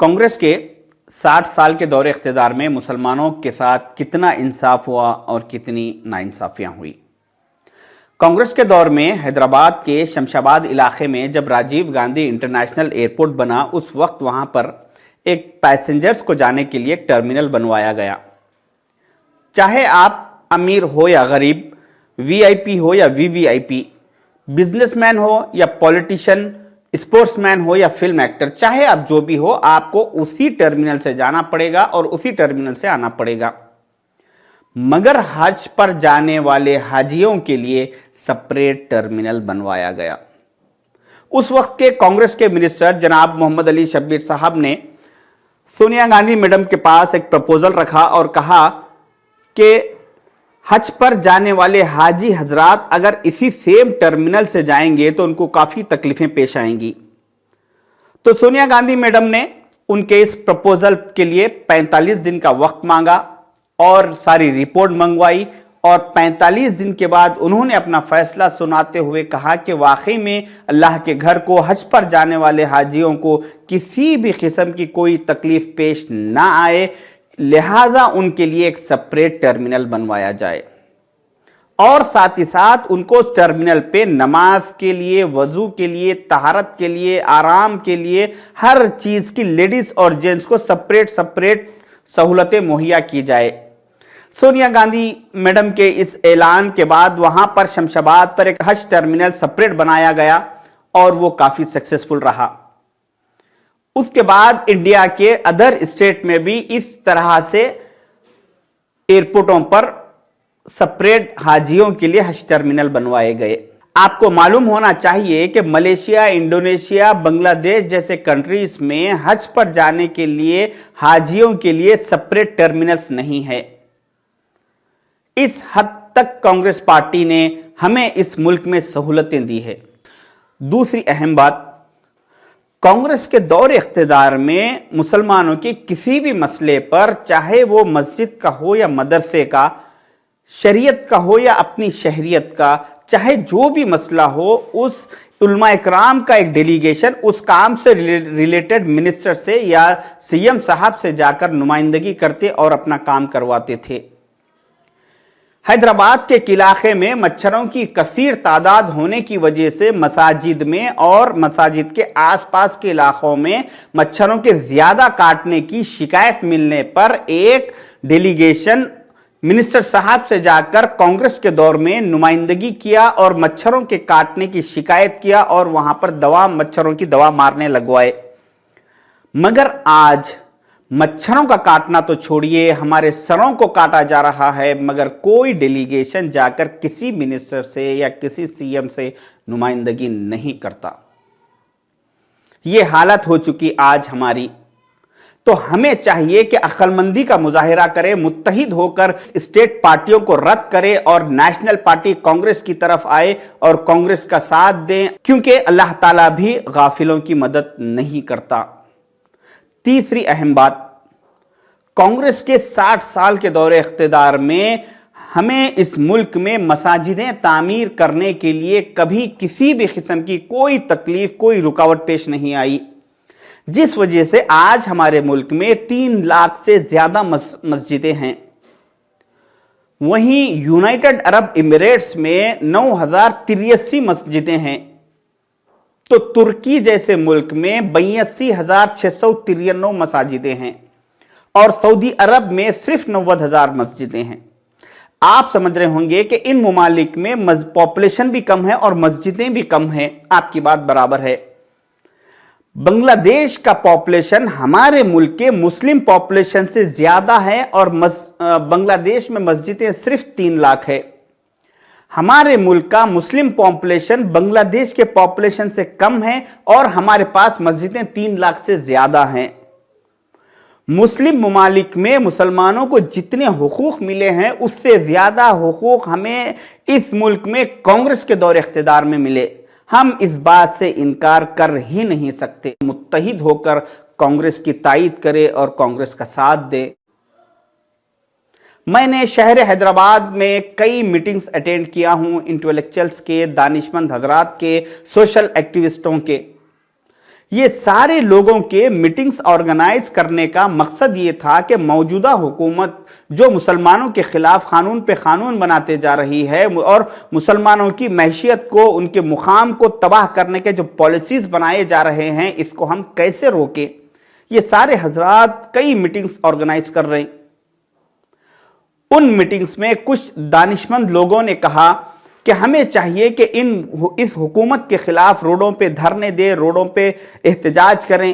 कांग्रेस के 60 साल के दौरे इख्तिदार में मुसलमानों के साथ कितना इंसाफ हुआ और कितनी नाइंसाफियां हुई। कांग्रेस के दौर में हैदराबाद के शमशाबाद इलाके में जब राजीव गांधी इंटरनेशनल एयरपोर्ट बना, उस वक्त वहां पर एक पैसेंजर्स को जाने के लिए एक टर्मिनल बनवाया गया। चाहे आप अमीर हो या गरीब, वीआईपी हो या वीवीआईपी, बिजनेसमैन हो या पॉलिटिशियन, स्पोर्ट्समैन हो या फिल्म एक्टर, चाहे आप जो भी हो, आपको उसी टर्मिनल से जाना पड़ेगा और उसी टर्मिनल से आना पड़ेगा। मगर हज पर जाने वाले हाजियों के लिए सेपरेट टर्मिनल बनवाया गया। उस वक्त के कांग्रेस के मिनिस्टर जनाब मोहम्मद अली शब्बीर साहब ने सोनिया गांधी मैडम के पास एक प्रपोजल रखा और कहा कि हज पर जाने वाले हाजी हजरात अगर इसी सेम टर्मिनल से जाएंगे तो उनको काफी तकलीफें पेश आएंगी। तो सोनिया गांधी मैडम ने उनके इस प्रपोजल के लिए 45 दिन का वक्त मांगा और सारी रिपोर्ट मंगवाई और 45 दिन के बाद उन्होंने अपना फैसला सुनाते हुए कहा कि वाकई में अल्लाह के घर को हज पर जाने वाले हाजियों को किसी भी किस्म की कोई तकलीफ पेश ना आए, लिहाजा उनके लिए एक सेपरेट टर्मिनल बनवाया जाए और साथ ही साथ उनको उस टर्मिनल पे नमाज के लिए, वजू के लिए, तहारत के लिए, आराम के लिए, हर चीज की लेडीज और जेंट्स को सेपरेट सहूलतें मुहैया की जाए। सोनिया गांधी मैडम के इस ऐलान के बाद वहां पर शमशाबाद पर एक हज टर्मिनल सेपरेट बनाया गया और वो काफी सक्सेसफुल रहा। उसके बाद इंडिया के अदर स्टेट में भी इस तरह से एयरपोर्टों पर सेपरेट हाजियों के लिए हज टर्मिनल बनवाए गए। आपको मालूम होना चाहिए कि मलेशिया, इंडोनेशिया, बांग्लादेश जैसे कंट्रीज में हज पर जाने के लिए हाजियों के लिए सेपरेट टर्मिनल्स नहीं है। इस हद तक कांग्रेस पार्टी ने हमें इस मुल्क में सहूलतें दी है। दूसरी अहम बात, कांग्रेस के दौरे इख्तिदार में मुसलमानों के किसी भी मसले पर, चाहे वो मस्जिद का हो या मदरसे का, शरीयत का हो या अपनी शहरियत का, चाहे जो भी मसला हो, उस उलमा इकराम का एक डेलीगेशन उस काम से रिलेटेड मिनिस्टर से या सीएम साहब से जाकर नुमाइंदगी करते और अपना काम करवाते थे। हैदराबाद के इलाके में मच्छरों की कसीर तादाद होने की वजह से मसाजिद में और मसाजिद के आसपास के इलाकों में मच्छरों के ज्यादा काटने की शिकायत मिलने पर एक डेलीगेशन मिनिस्टर साहब से जाकर कांग्रेस के दौर में नुमाइंदगी किया और मच्छरों के काटने की शिकायत किया और वहां पर मच्छरों की दवा मारने लगवाए। मगर आज मच्छरों का काटना तो छोड़िए, हमारे सरों को काटा जा रहा है, मगर कोई डेलीगेशन जाकर किसी मिनिस्टर से या किसी सीएम से नुमाइंदगी नहीं करता। यह हालत हो चुकी आज हमारी। तो हमें चाहिए कि अक्लमंदी का मुजाहिरा करें, मुत्तहिद होकर स्टेट पार्टियों को रद्द करें और नेशनल पार्टी कांग्रेस की तरफ आए और कांग्रेस का साथ दें, क्योंकि अल्लाह ताला भी गाफिलों की मदद नहीं करता। तीसरी अहम बात, कांग्रेस के 60 साल के दौरे इख्तिदार में हमें इस मुल्क में मसाजिदें तामीर करने के लिए कभी किसी भी किस्म की कोई तकलीफ, कोई रुकावट पेश नहीं आई, जिस वजह से आज हमारे मुल्क में 3 लाख से ज्यादा मस्जिदें हैं। वहीं यूनाइटेड अरब इमिरेट्स में 9,083 मस्जिदें हैं। तो तुर्की जैसे मुल्क में 82,693 मसाजिदें हैं और सऊदी अरब में सिर्फ 90,000 मस्जिदें हैं। आप समझ रहे होंगे कि इन मुमालिक में पॉपुलेशन भी कम है और मस्जिदें भी कम हैं। आपकी बात बराबर है। बांग्लादेश का पॉपुलेशन हमारे मुल्क के मुस्लिम पॉपुलेशन से ज्यादा है और बांग्लादेश में मस्जिदें सिर्फ 3 लाख है। हमारे मुल्क का मुस्लिम पॉपुलेशन बांग्लादेश के पॉपुलेशन से कम है और हमारे पास मस्जिदें 3 लाख से ज्यादा हैं। मुस्लिम मुमालिक में मुसलमानों को जितने हुकूक मिले हैं उससे ज्यादा हुकूक हमें इस मुल्क में कांग्रेस के दौरे इख्तिदार में मिले। हम इस बात से इनकार कर ही नहीं सकते। मुत्तहिद होकर कांग्रेस की तायीद करे और कांग्रेस का साथ दे। मैंने शहर हैदराबाद में कई मीटिंग्स अटेंड किया हूं, इंटेलेक्चुअल्स के, दानिशमंद हजरात के, सोशल एक्टिविस्टों के। یہ سارے لوگوں کے میٹنگز آرگنائز کرنے کا مقصد یہ تھا کہ موجودہ حکومت جو مسلمانوں کے خلاف قانون پہ قانون بناتے جا رہی ہے اور مسلمانوں کی معیشت کو، ان کے مقام کو تباہ کرنے کے جو پالیسیز بنائے جا رہے ہیں، اس کو ہم کیسے روکیں۔ یہ سارے حضرات کئی میٹنگز آرگنائز کر رہے ہیں۔ ان میٹنگز میں کچھ دانشمند لوگوں نے کہا کہ ہمیں چاہیے کہ اس حکومت کے خلاف روڈوں پہ دھرنے دیں، روڈوں پہ احتجاج کریں۔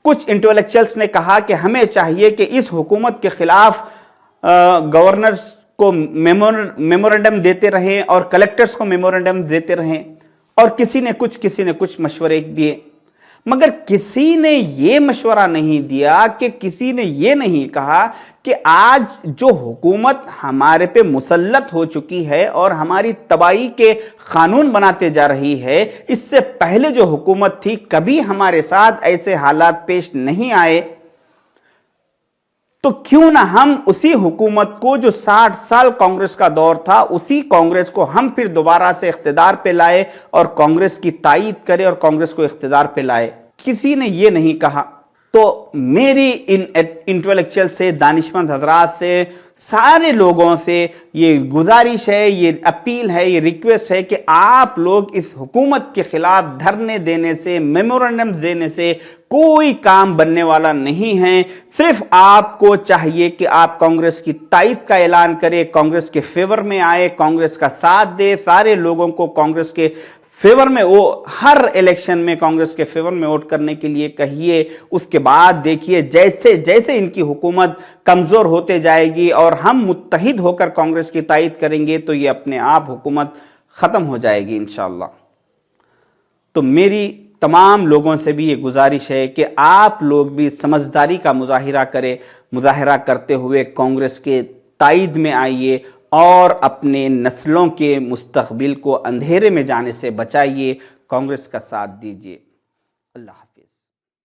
کچھ انٹلیکچوئلز نے کہا کہ ہمیں چاہیے کہ اس حکومت کے خلاف گورنر کو میمورنڈم دیتے رہیں اور کلیکٹرز کو میمورنڈم دیتے رہیں، اور کسی نے کچھ مشورے دیے، مگر کسی نے یہ مشورہ نہیں دیا، کہ کسی نے یہ نہیں کہا کہ آج جو حکومت ہمارے پہ مسلط ہو چکی ہے اور ہماری تباہی کے قانون بناتے جا رہی ہے، اس سے پہلے جو حکومت تھی کبھی ہمارے ساتھ ایسے حالات پیش نہیں آئے، تو کیوں نہ ہم اسی حکومت کو جو 60 سال کانگریس کا دور تھا، اسی کانگریس کو ہم پھر دوبارہ سے اقتدار پہ لائے اور کانگریس کی تائید کرے اور کانگریس کو اقتدار پہ لائے۔ کسی نے یہ نہیں کہا۔ تو میری ان انٹلیکچوئل سے، دانشمند حضرات سے، سارے لوگوں سے یہ گزارش ہے، یہ اپیل ہے، یہ ریکویسٹ ہے کہ آپ لوگ اس حکومت کے خلاف دھرنے دینے سے، میمورنڈم دینے سے کوئی کام بننے والا نہیں ہے۔ صرف آپ کو چاہیے کہ آپ کانگریس کی تائید کا اعلان کریں، کانگریس کے فیور میں آئے، کانگریس کا ساتھ دے، سارے لوگوں کو کانگریس کے فیور میں، وہ ہر الیکشن میں کانگریس کے فیور میں ووٹ کرنے کے لیے کہیے۔ اس کے بعد دیکھیے جیسے جیسے ان کی حکومت کمزور ہوتے جائے گی اور ہم متحد ہو کر کانگریس کی تائید کریں گے تو یہ اپنے آپ حکومت ختم ہو جائے گی انشاءاللہ۔ تو میری تمام لوگوں سے بھی یہ گزارش ہے کہ آپ لوگ بھی سمجھداری کا مظاہرہ کرتے ہوئے کانگریس کے تائید میں آئیے اور اپنے نسلوں کے مستقبل کو اندھیرے میں جانے سے بچائیے، کانگریس کا ساتھ دیجیے۔ اللہ حافظ۔